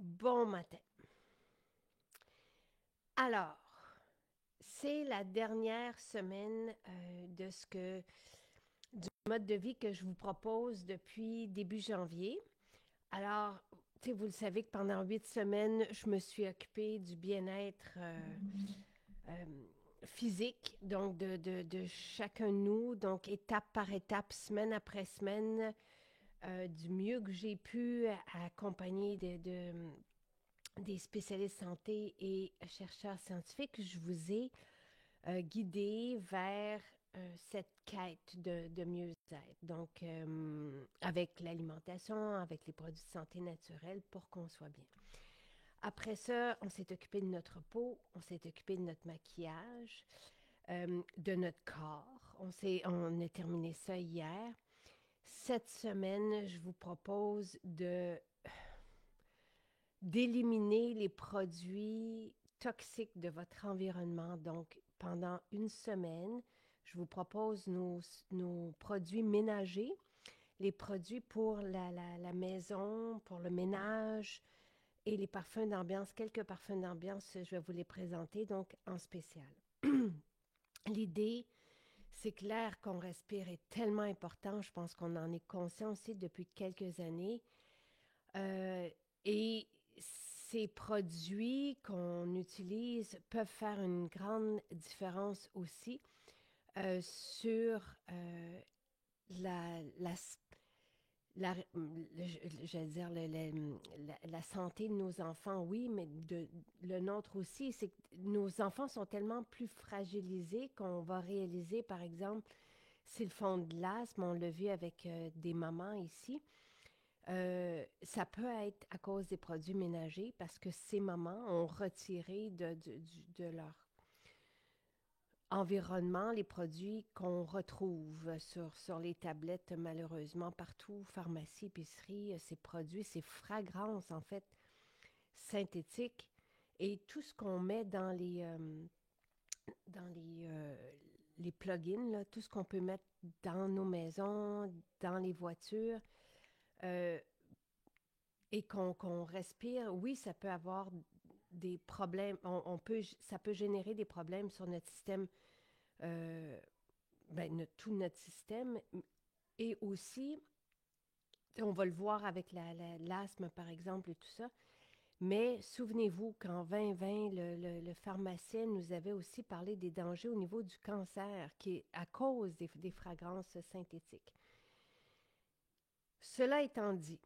Bon matin. Alors, c'est la dernière semaine du mode de vie que je vous propose depuis début janvier. Alors, vous le savez que pendant 8 semaines, je me suis occupée du bien-être euh, physique, donc de chacun de nous, donc étape par étape, semaine après semaine, du mieux que j'ai pu, accompagner des spécialistes santé et chercheurs scientifiques. Je vous ai guidé vers cette quête de mieux-être. Donc, avec l'alimentation, avec les produits de santé naturels pour qu'on soit bien. Après ça, on s'est occupé de notre peau, on s'est occupé de notre maquillage, de notre corps. On a terminé ça hier. Cette semaine, je vous propose d'éliminer les produits toxiques de votre environnement. Donc, pendant une semaine, je vous propose nos produits ménagers, les produits pour la maison, pour le ménage et les parfums d'ambiance. Quelques parfums d'ambiance, je vais vous les présenter donc en spécial. L'idée, c'est que l'air qu'on respire est tellement important. Je pense qu'on en est conscient aussi depuis quelques années. Euh, et ces produits qu'on utilise peuvent faire une grande différence aussi sur la, la, la, j'allais dire la santé de nos enfants, oui, mais le nôtre aussi. C'est que nos enfants sont tellement plus fragilisés qu'on va réaliser, par exemple, s'ils font de l'asthme, on l'a vu avec des mamans ici. Ça peut être à cause des produits ménagers parce que ces mamans ont retiré de leur environnement les produits qu'on retrouve sur les tablettes malheureusement partout, pharmacie, épicerie, ces produits, ces fragrances en fait synthétiques et tout ce qu'on met dans les plugins, là, tout ce qu'on peut mettre dans nos maisons, dans les voitures. euh, et qu'on respire, oui, ça peut avoir des problèmes. Ça peut générer des problèmes sur notre système, euh, tout notre système. Et aussi, on va le voir avec l'asthme, par exemple, et tout ça. Mais souvenez-vous qu'en 2020, le pharmacien nous avait aussi parlé des dangers au niveau du cancer, qui est à cause des fragrances synthétiques. Cela étant dit,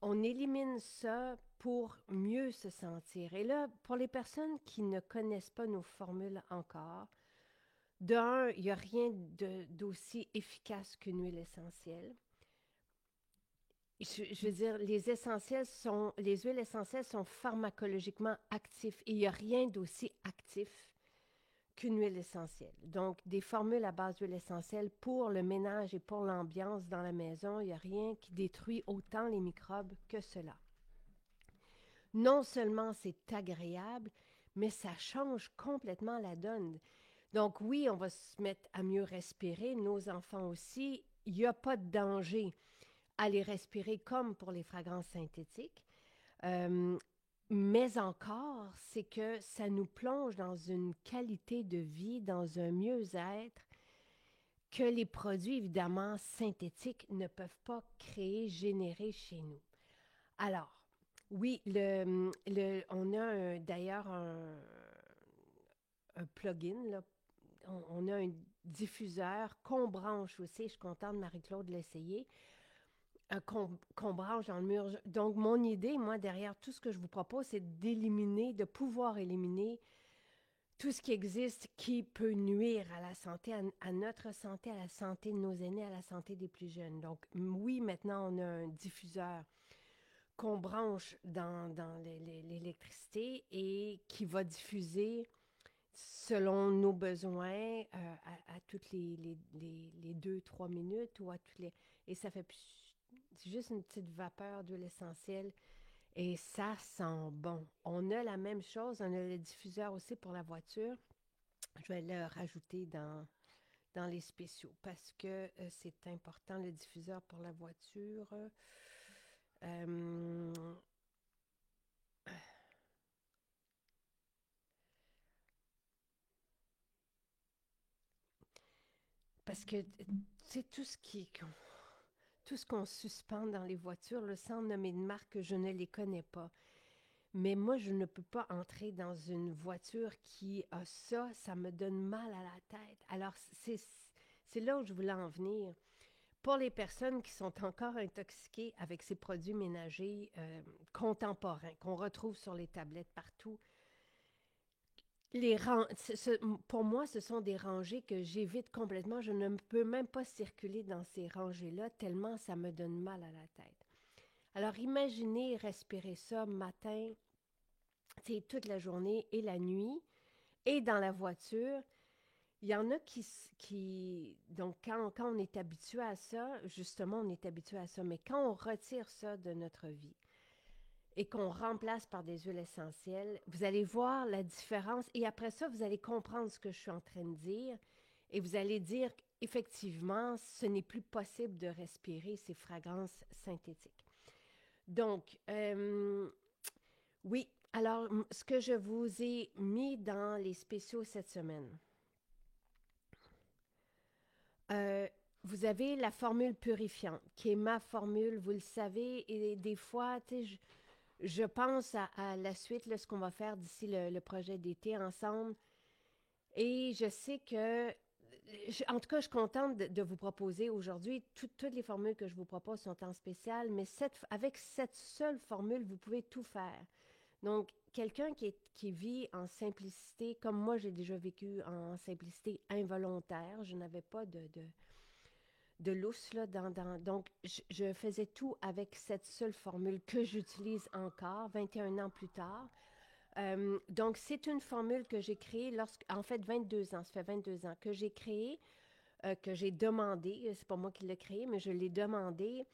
on élimine ça pour mieux se sentir. Et là, pour les personnes qui ne connaissent pas nos formules encore, d'un, il n'y a rien d'aussi efficace qu'une huile essentielle. Je veux dire, les huiles essentielles sont pharmacologiquement actifs et il n'y a rien d'aussi actif qu'une huile essentielle. Donc, des formules à base d'huile essentielle pour le ménage et pour l'ambiance dans la maison, il n'y a rien qui détruit autant les microbes que cela. Non seulement c'est agréable, mais ça change complètement la donne. Donc oui, on va se mettre à mieux respirer, nos enfants aussi. Il n'y a pas de danger à les respirer comme pour les fragrances synthétiques. Euh, mais encore, c'est que ça nous plonge dans une qualité de vie, dans un mieux-être que les produits, évidemment, synthétiques ne peuvent pas créer, générer chez nous. Alors, oui, on a d'ailleurs un plugin, là. On a un diffuseur qu'on branche aussi. Je suis contente, Marie-Claude, de l'essayer. Qu'on branche dans le mur. Donc, mon idée, moi, derrière tout ce que je vous propose, c'est d'éliminer, de pouvoir éliminer tout ce qui existe qui peut nuire à la santé, à notre santé, à la santé de nos aînés, à la santé des plus jeunes. Donc, oui, maintenant, on a un diffuseur qu'on branche dans l'électricité et qui va diffuser selon nos besoins à toutes les 2, 3 minutes ou à toutes les... Et ça fait c'est juste une petite vapeur d'huile essentielle et ça sent bon. On a la même chose, on a le diffuseur aussi pour la voiture. Je vais le rajouter dans les spéciaux parce que c'est important, le diffuseur pour la voiture. Euh, parce que, c'est tout ce qu'on suspend dans les voitures, le sans nommer de marque, je ne les connais pas. Mais moi, je ne peux pas entrer dans une voiture qui a ça, ça me donne mal à la tête. Alors, c'est là où je voulais en venir. Pour les personnes qui sont encore intoxiquées avec ces produits ménagers contemporains qu'on retrouve sur les tablettes partout, pour moi, ce sont des rangées que j'évite complètement. Je ne peux même pas circuler dans ces rangées-là tellement ça me donne mal à la tête. Alors, imaginez respirer ça matin, c'est toute la journée et la nuit, et dans la voiture. Il y en a donc quand on est habitué à ça, justement, on est habitué à ça, mais quand on retire ça de notre vie et qu'on remplace par des huiles essentielles, vous allez voir la différence et après ça, vous allez comprendre ce que je suis en train de dire et vous allez dire qu'effectivement, ce n'est plus possible de respirer ces fragrances synthétiques. Donc, oui, alors, ce que je vous ai mis dans les spéciaux cette semaine, Euh, vous avez la formule purifiante, qui est ma formule, vous le savez, et des fois, tu sais, je pense à la suite, là, ce qu'on va faire d'ici le projet d'été ensemble, et je sais que, en tout cas, je suis contente de vous proposer aujourd'hui, toutes les formules que je vous propose sont en spécial, mais avec cette seule formule, vous pouvez tout faire. Donc, quelqu'un qui vit en simplicité, comme moi, j'ai déjà vécu en simplicité involontaire, je n'avais pas de lousse, là, donc, je faisais tout avec cette seule formule que j'utilise encore, 21 ans plus tard. Donc, c'est une formule que j'ai créée en fait, 22 ans, ça fait 22 ans que j'ai créée, que j'ai demandé, c'est pas moi qui l'ai créée, mais je l'ai demandé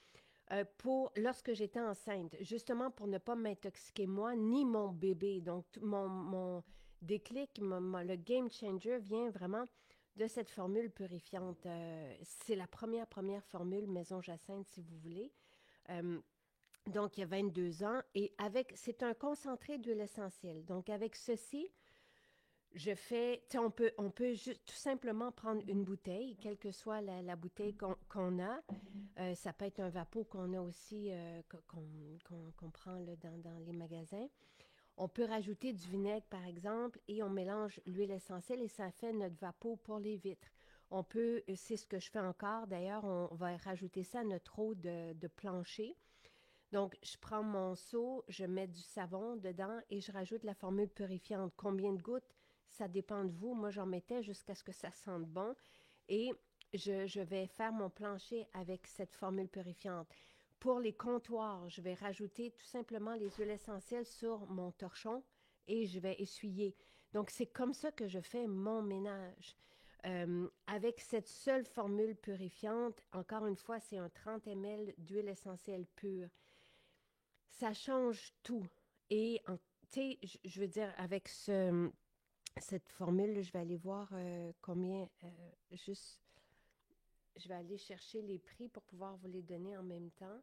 lorsque j'étais enceinte, justement pour ne pas m'intoxiquer moi, ni mon bébé. Donc, mon déclic, le game changer vient vraiment de cette formule purifiante. C'est la première formule Maison Jacinthe, si vous voulez. Euh, donc, il y a 22 ans. Et c'est un concentré d'huile essentielle. Donc, avec ceci, je fais, tu sais, on peut juste tout simplement prendre une bouteille, quelle que soit la bouteille qu'on a. Ça peut être un vapeau qu'on a aussi, qu'on prend là, dans les magasins. On peut rajouter du vinaigre, par exemple, et on mélange l'huile essentielle et ça fait notre vapeau pour les vitres. On peut, c'est ce que je fais encore, d'ailleurs, on va rajouter ça à notre eau de plancher. Donc, je prends mon seau, je mets du savon dedans et je rajoute la formule purifiante. Combien de gouttes? Ça dépend de vous. Moi, j'en mettais jusqu'à ce que ça sente bon. Et je vais faire mon plancher avec cette formule purifiante. Pour les comptoirs, je vais rajouter tout simplement les huiles essentielles sur mon torchon et je vais essuyer. Donc, c'est comme ça que je fais mon ménage. Avec cette seule formule purifiante, encore une fois, c'est un 30 ml d'huile essentielle pure. Ça change tout. Et, tu sais, je veux dire, avec cette formule, je vais aller voir combien, juste, je vais aller chercher les prix pour pouvoir vous les donner en même temps.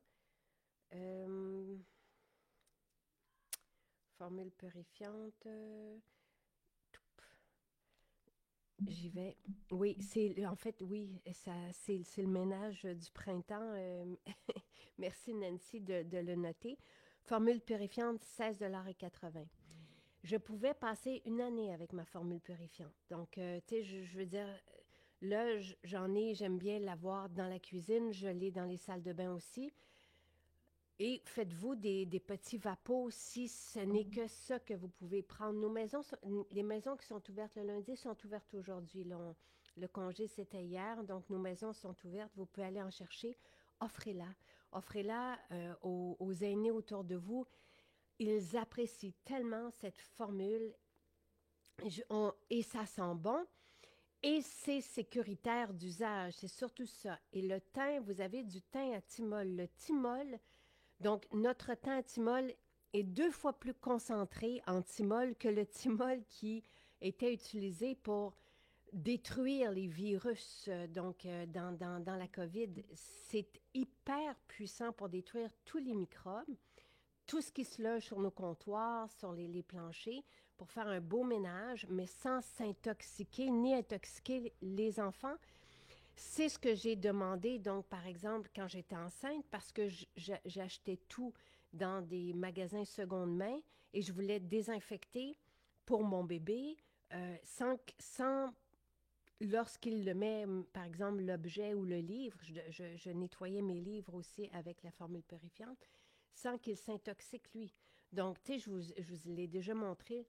Euh, Formule purifiante, j'y vais. Oui, en fait, oui, c'est le ménage du printemps. Merci Nancy de le noter. Formule purifiante, 16,80 $. Je pouvais passer une année avec ma formule purifiante. Donc, tu sais, je veux dire, là, j'aime bien l'avoir dans la cuisine, je l'ai dans les salles de bain aussi. Et faites-vous des petits vapeaux si ce n'est que ça que vous pouvez prendre. Les maisons qui sont ouvertes le lundi sont ouvertes aujourd'hui. Le congé, c'était hier, donc nos maisons sont ouvertes. Vous pouvez aller en chercher. Offrez-la. Offrez-la aux aînés autour de vous. Ils apprécient tellement cette formule et ça sent bon. Et c'est sécuritaire d'usage, c'est surtout ça. Et le thym, vous avez du thym à thymol. Le thymol, donc notre thym à thymol est 2 fois plus concentré en thymol que le thymol qui était utilisé pour détruire les virus. Dans la COVID, c'est hyper puissant pour détruire tous les microbes, tout ce qui se loge sur nos comptoirs, sur les planchers, pour faire un beau ménage, mais sans s'intoxiquer ni intoxiquer les enfants. C'est ce que j'ai demandé, donc, par exemple, quand j'étais enceinte, parce que j'achetais tout dans des magasins seconde main et je voulais désinfecter pour mon bébé sans lorsqu'il le met, par exemple, l'objet ou le livre, je nettoyais mes livres aussi avec la formule purifiante, sans qu'il s'intoxique lui. Donc, tu sais, je vous l'ai déjà montré.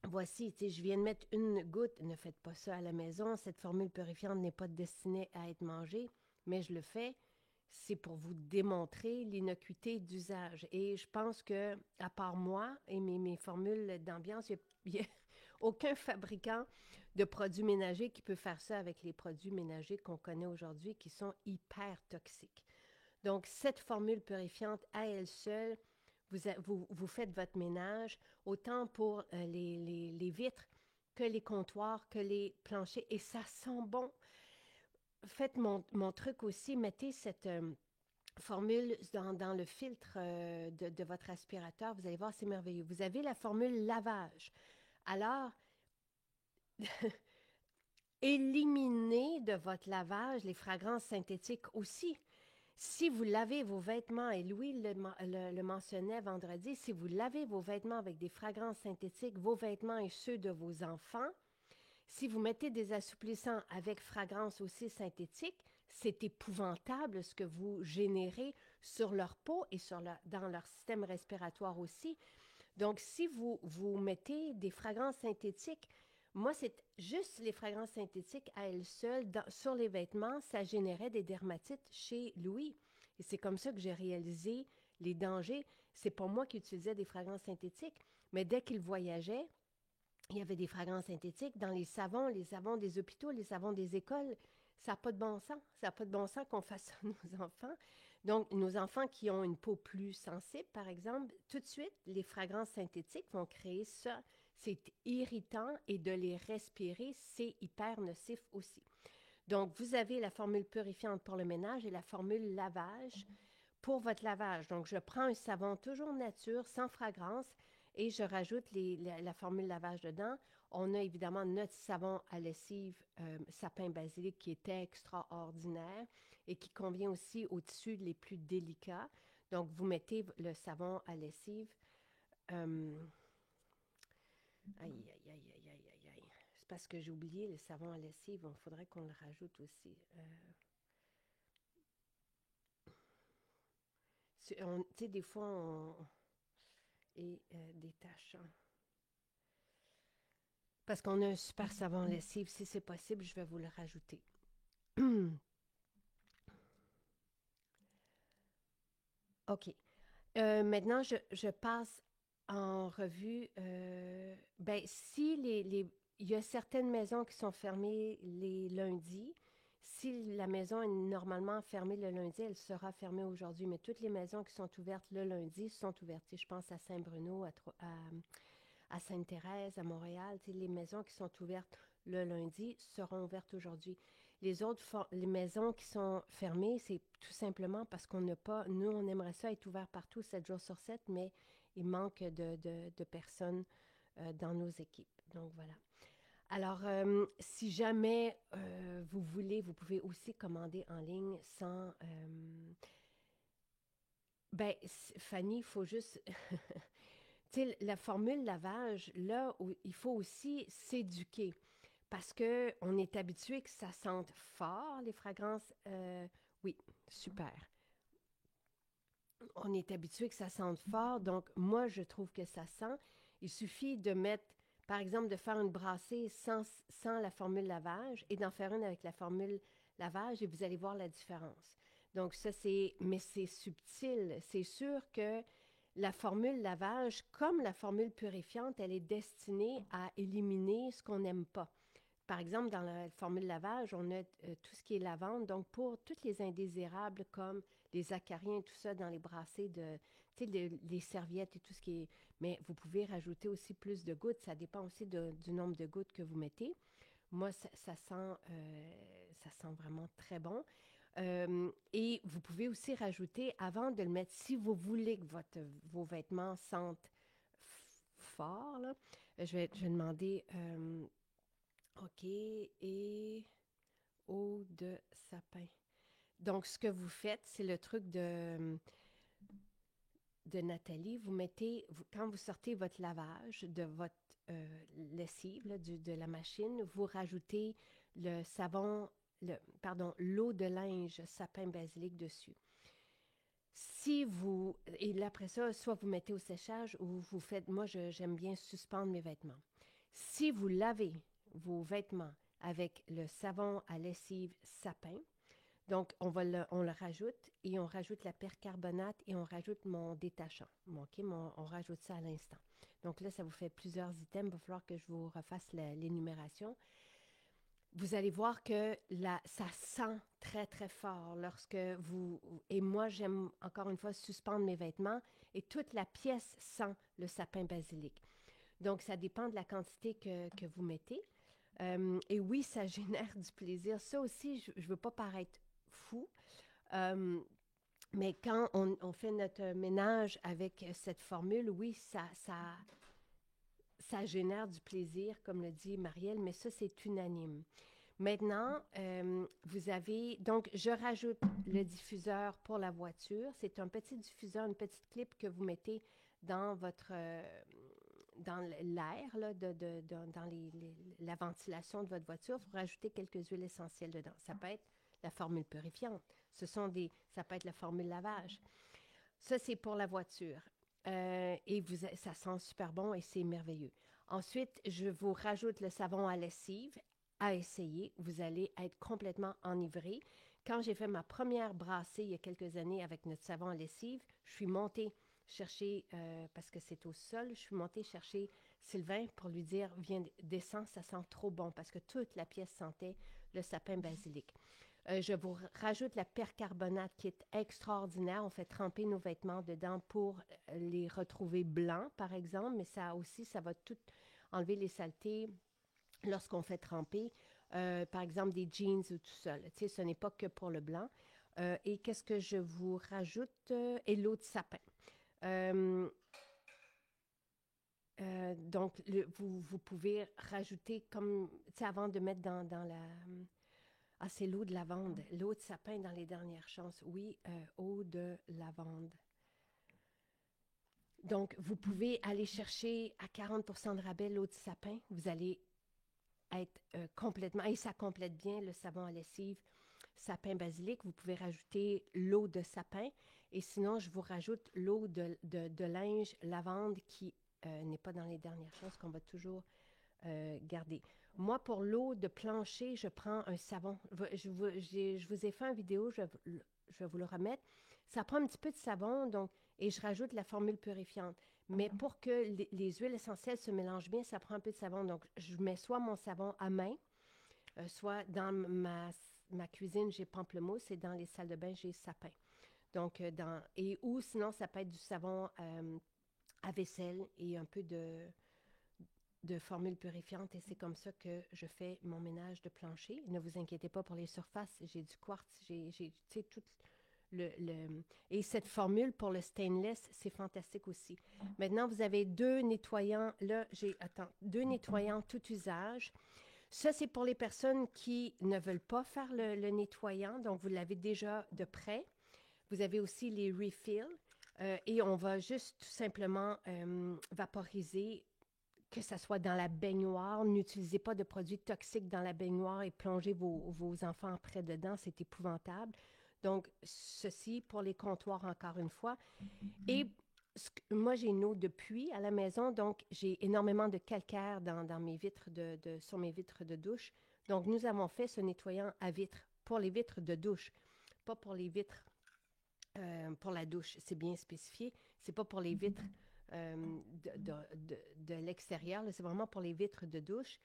Voici, tu sais, je viens de mettre une goutte. Ne faites pas ça à la maison. Cette formule purifiante n'est pas destinée à être mangée, mais je le fais. C'est pour vous démontrer l'innocuité d'usage. Et je pense que, à part moi et mes formules d'ambiance, il y a aucun fabricant de produits ménagers qui peut faire ça avec les produits ménagers qu'on connaît aujourd'hui qui sont hyper toxiques. Donc, cette formule purifiante à elle seule, vous faites votre ménage autant pour les vitres que les comptoirs, que les planchers, et ça sent bon. Faites mon truc aussi, mettez cette formule dans le filtre de votre aspirateur. Vous allez voir, c'est merveilleux. Vous avez la formule lavage. Alors, éliminez de votre lavage les fragrances synthétiques aussi. Si vous lavez vos vêtements, et Louis le mentionnait vendredi, si vous lavez vos vêtements avec des fragrances synthétiques, vos vêtements et ceux de vos enfants, si vous mettez des assouplissants avec fragrances aussi synthétiques, c'est épouvantable ce que vous générez sur leur peau et dans leur système respiratoire aussi. Donc, si vous mettez des fragrances synthétiques, moi, c'est juste les fragrances synthétiques à elles seules sur les vêtements, ça générait des dermatites chez Louis. Et c'est comme ça que j'ai réalisé les dangers. C'est pas moi qui utilisais des fragrances synthétiques, mais dès qu'il voyageait, il y avait des fragrances synthétiques dans les savons des hôpitaux, les savons des écoles. Ça n'a pas de bon sens. Ça n'a pas de bon sens qu'on fasse ça à nos enfants. Donc, nos enfants qui ont une peau plus sensible, par exemple, tout de suite, les fragrances synthétiques vont créer ça. C'est irritant et de les respirer, c'est hyper nocif aussi. Donc, vous avez la formule purifiante pour le ménage et la formule lavage pour votre lavage. Donc, je prends un savon toujours nature, sans fragrance, et je rajoute la formule lavage dedans. On a évidemment notre savon à lessive sapin basilic qui est extraordinaire et qui convient aussi aux tissus les plus délicats. Donc, vous mettez le savon à lessive. Euh, aïe, aïe, aïe, aïe, aïe, aïe, aïe. C'est parce que j'ai oublié le savon à lessive. Il faudrait qu'on le rajoute aussi. Tu sais, des fois, on est détachant. Parce qu'on a un super savon lessive. Si c'est possible, je vais vous le rajouter. OK. Maintenant, je passe en revue. Ben, si il y a certaines maisons qui sont fermées les lundis. Si la maison est normalement fermée le lundi, elle sera fermée aujourd'hui. Mais toutes les maisons qui sont ouvertes le lundi sont ouvertes. Je pense à Saint-Bruno, à Sainte-Thérèse, à Montréal. Les maisons qui sont ouvertes le lundi seront ouvertes aujourd'hui. Les maisons qui sont fermées, c'est tout simplement parce qu'on n'a pas, nous, on aimerait ça être ouvert partout 7 jours sur 7, mais il manque de personnes dans nos équipes. Donc voilà. Alors, si jamais vous voulez, vous pouvez aussi commander en ligne sans... ben, Fanny, il faut juste... Tu sais, la formule lavage, là, où il faut aussi s'éduquer parce qu'on est habitué que ça sente fort, les fragrances. Oui, super. On est habitué que ça sente fort, donc moi, je trouve que ça sent. Il suffit de mettre, par exemple, de faire une brassée sans la formule lavage et d'en faire une avec la formule lavage et vous allez voir la différence. Donc ça, mais c'est subtil. C'est sûr que la formule lavage, comme la formule purifiante, elle est destinée à éliminer ce qu'on n'aime pas. Par exemple, dans la formule lavage, on a tout ce qui est lavande. Donc, pour toutes les indésirables comme les acariens et tout ça dans les brassées tu sais, les serviettes et tout ce qui est... Mais vous pouvez rajouter aussi plus de gouttes. Ça dépend aussi du nombre de gouttes que vous mettez. Moi, ça sent vraiment très bon. Et vous pouvez aussi rajouter, avant de le mettre, si vous voulez que vos vêtements sentent fort, là, je vais demander OK. Et eau de sapin. Donc, ce que vous faites, c'est le truc de Nathalie. Vous mettez, quand vous sortez votre lavage de votre lessive, là, de la machine, vous rajoutez le savon, l'eau de linge sapin basilic dessus. Si vous, et là, après ça, soit vous mettez au séchage ou vous faites, moi, j'aime bien suspendre mes vêtements. Si vous lavez vos vêtements avec le savon à lessive sapin, donc on le rajoute et on rajoute la percarbonate et on rajoute mon détachant. Bon, OK, on rajoute ça à l'instant. Donc là, ça vous fait plusieurs items. Il va falloir que je vous refasse l'énumération. Vous allez voir que ça sent très, très fort lorsque vous... Et moi, j'aime, encore une fois, suspendre mes vêtements et toute la pièce sent le sapin basilic. Donc, ça dépend de la quantité que vous mettez. Et oui, ça génère du plaisir. Ça aussi, je ne veux pas paraître fou, mais quand on fait notre ménage avec cette formule, oui, ça génère du plaisir, comme le dit Marielle, mais ça, c'est unanime. Maintenant, vous avez... Donc, je rajoute le diffuseur pour la voiture. C'est un petit diffuseur, une petite clip que vous mettez dans votre... dans l'air, là, dans la ventilation de votre voiture. Vous rajoutez quelques huiles essentielles dedans. Ça peut être la formule purifiante. Ça peut être la formule lavage. Ça, c'est pour la voiture. Et ça sent super bon et c'est merveilleux. Ensuite, je vous rajoute le savon à lessive à essayer. Vous allez être complètement enivré. Quand j'ai fait ma première brassée il y a quelques années avec notre savon à lessive, je suis montée chercher, parce que c'est au sol, je suis montée chercher Sylvain pour lui dire, viens, descends, ça sent trop bon, parce que toute la pièce sentait le sapin basilic. Je vous rajoute la percarbonate qui est extraordinaire. On fait tremper nos vêtements dedans pour les retrouver blancs, par exemple, mais ça aussi, ça va tout enlever les saletés lorsqu'on fait tremper, par exemple, des jeans ou tout ça. Tu sais, ce n'est pas que pour le blanc. Et qu'est-ce que je vous rajoute? Et l'eau de sapin. Donc, vous pouvez rajouter comme, tu sais, avant de mettre dans la... Ah, c'est l'eau de lavande. L'eau de sapin dans les dernières chances. Oui, eau de lavande. Donc, vous pouvez aller chercher à 40% de rabais l'eau de sapin. Vous allez être complètement... Et ça complète bien le savon à lessive sapin basilic. Vous pouvez rajouter l'eau de sapin. Et sinon, je vous rajoute l'eau de linge lavande qui n'est pas dans les dernières chances, qu'on va toujours garder. Moi, pour l'eau de plancher, je prends un savon. Je vous ai fait une vidéo, je vais vous le remettre. Ça prend un petit peu de savon, donc, et je rajoute la formule purifiante. Mais pour que les huiles essentielles se mélangent bien, ça prend un peu de savon. Donc, je mets soit mon savon à main, soit dans ma cuisine, j'ai pamplemousse et dans les salles de bain, j'ai sapin. Donc, ou sinon, ça peut être du savon à vaisselle et un peu de formule purifiante et c'est comme ça que je fais mon ménage de plancher. Ne vous inquiétez pas pour les surfaces, j'ai du quartz, j'ai tu sais, tout Et cette formule pour le stainless, c'est fantastique aussi. Maintenant, vous avez deux nettoyants, deux nettoyants tout usage. Ça, c'est pour les personnes qui ne veulent pas faire le nettoyant, donc vous l'avez déjà de près. Vous avez aussi les refills et on va juste tout simplement vaporiser que ça soit dans la baignoire. N'utilisez pas de produits toxiques dans la baignoire et plongez vos enfants après dedans, c'est épouvantable. Donc, ceci pour les comptoirs, encore une fois. Et moi, j'ai une eau de puits à la maison, donc j'ai énormément de calcaire dans mes vitres sur mes vitres de douche. Donc, nous avons fait ce nettoyant à vitres pour les vitres de douche, pas pour les vitres pour la douche. C'est bien spécifié. C'est pas pour les vitres de l'extérieur, c'est vraiment pour les vitres de douche.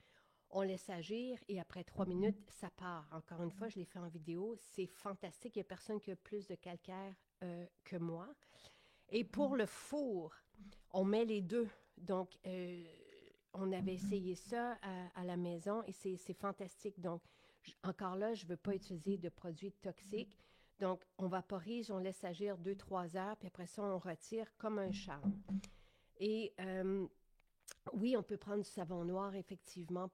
On laisse agir et après 3 minutes, ça part. Encore une fois, je l'ai fait en vidéo. C'est fantastique. Il n'y a personne qui a plus de calcaire que moi. Et pour le four, on met les deux. Donc, on avait essayé ça à la maison et c'est fantastique. Donc, encore là, je ne veux pas utiliser de produits toxiques. Donc, on vaporise, on laisse agir 2-3 heures, puis après ça, on retire comme un charme. Et Oui, on peut prendre du savon noir, effectivement,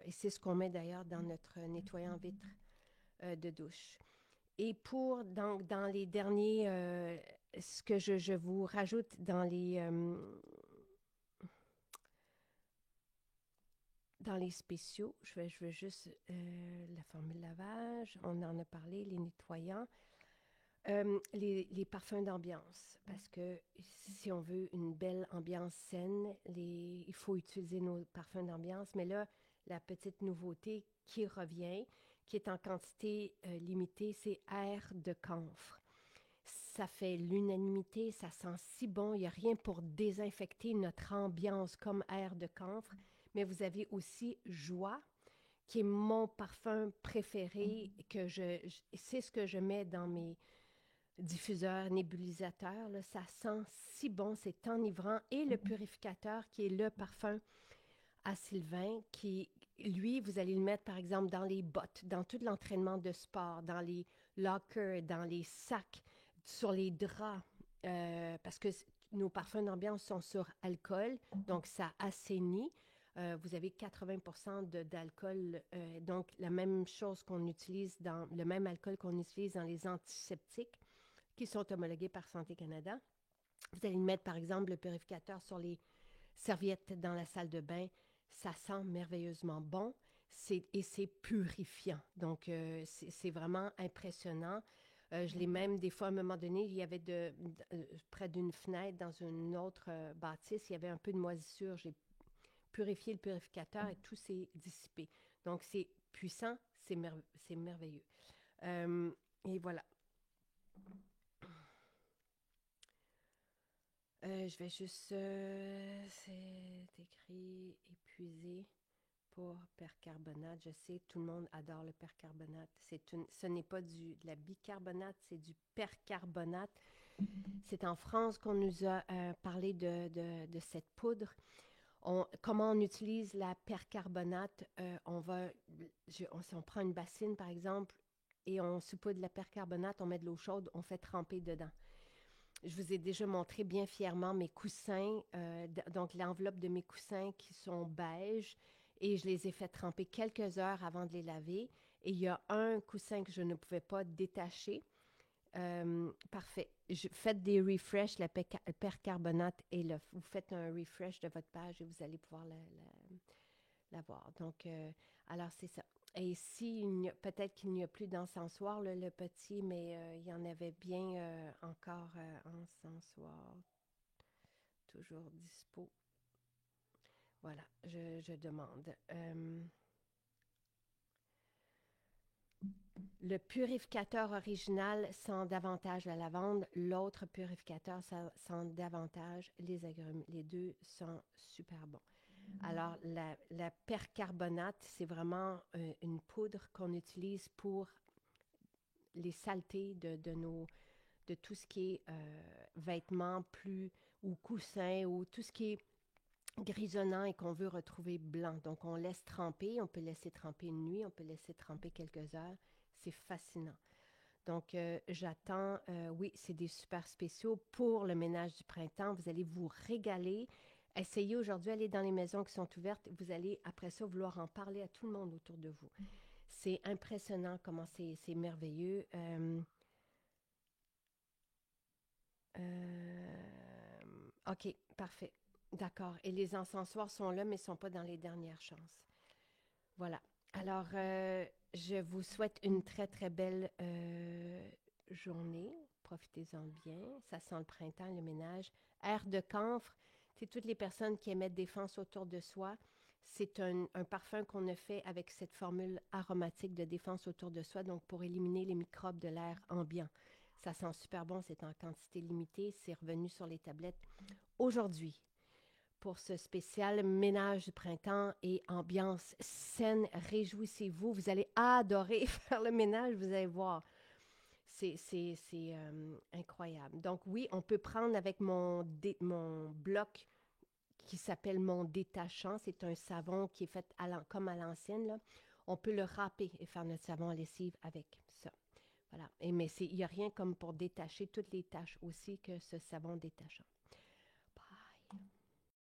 et c'est ce qu'on met d'ailleurs dans notre nettoyant vitre de douche. Et donc, dans les derniers, ce que je vous rajoute dans les spéciaux, je vais juste la formule lavage, on en a parlé, les nettoyants. Les parfums d'ambiance, parce que si on veut une belle ambiance saine, il faut utiliser nos parfums d'ambiance. Mais là, la petite nouveauté qui revient, qui est en quantité limitée, c'est air de camphre. Ça fait l'unanimité, ça sent si bon. Il n'y a rien pour désinfecter notre ambiance comme air de camphre. Mais vous avez aussi joie, qui est mon parfum préféré, c'est ce que je mets dans mes diffuseur, nébulisateur, là, ça sent si bon, c'est enivrant. Et le purificateur, qui est le parfum à Sylvain, qui, lui, vous allez le mettre, par exemple, dans les bottes, dans tout l'entraînement de sport, dans les lockers, dans les sacs, sur les draps, parce que nos parfums d'ambiance sont sur alcool, donc ça assainit. Vous avez 80% d'alcool, donc la même chose qu'on utilise le même alcool qu'on utilise dans les antiseptiques qui sont homologués par Santé Canada. Vous allez mettre, par exemple, le purificateur sur les serviettes dans la salle de bain. Ça sent merveilleusement bon et c'est purifiant. Donc, c'est vraiment impressionnant. Je l'ai même, des fois, à un moment donné, il y avait près d'une fenêtre, dans une autre bâtisse, il y avait un peu de moisissure. J'ai purifié le purificateur et tout s'est dissipé. Donc, c'est puissant, c'est merveilleux. Et voilà. Je vais juste. C'est écrit épuisé pour percarbonate. Je sais, tout le monde adore le percarbonate. Ce n'est pas de la bicarbonate, c'est du percarbonate. C'est en France qu'on nous a parlé de cette poudre. Comment on utilise la percarbonate? Si on prend une bassine, par exemple, et on saupoudre la percarbonate, on met de l'eau chaude, on fait tremper dedans. Je vous ai déjà montré bien fièrement mes coussins, donc l'enveloppe de mes coussins qui sont beiges, et je les ai fait tremper quelques heures avant de les laver. Et il y a un coussin que je ne pouvais pas détacher. Parfait. Faites des refresh, le percarbonate, et vous faites un refresh de votre page et vous allez pouvoir la voir. Donc, alors c'est ça. Et peut-être qu'il n'y a plus d'encensoir, le petit, mais il y en avait bien encore encensoir, toujours dispo. Voilà, je demande. Le purificateur original sent davantage la lavande, l'autre purificateur sent davantage les agrumes. Les deux sont super bons. Alors, la percarbonate, c'est vraiment une poudre qu'on utilise pour les saletés de tout ce qui est vêtements ou coussins ou tout ce qui est grisonnant et qu'on veut retrouver blanc. Donc, on laisse tremper, on peut laisser tremper une nuit, on peut laisser tremper quelques heures. C'est fascinant. Donc, j'attends, oui, c'est des super spéciaux pour le ménage du printemps. Vous allez vous régaler. Essayez aujourd'hui, allez dans les maisons qui sont ouvertes. Vous allez, après ça, vouloir en parler à tout le monde autour de vous. C'est impressionnant comment c'est merveilleux. OK, parfait. D'accord. Et les encensoirs sont là, mais ne sont pas dans les dernières chances. Voilà. Alors, je vous souhaite une très, très belle journée. Profitez-en bien. Ça sent le printemps, le ménage. Air de camphre, c'est toutes les personnes qui émettent des défense autour de soi. C'est un parfum qu'on a fait avec cette formule aromatique de défense autour de soi, donc pour éliminer les microbes de l'air ambiant. Ça sent super bon, c'est en quantité limitée. C'est revenu sur les tablettes aujourd'hui pour ce spécial ménage du printemps et ambiance saine. Réjouissez-vous. Vous allez adorer faire le ménage, vous allez voir. C'est incroyable. Donc oui, on peut prendre avec mon bloc qui s'appelle mon détachant. C'est un savon qui est fait comme à l'ancienne, là. On peut le râper et faire notre savon à lessive avec ça. Voilà. Mais il n'y a rien comme pour détacher toutes les taches aussi que ce savon détachant.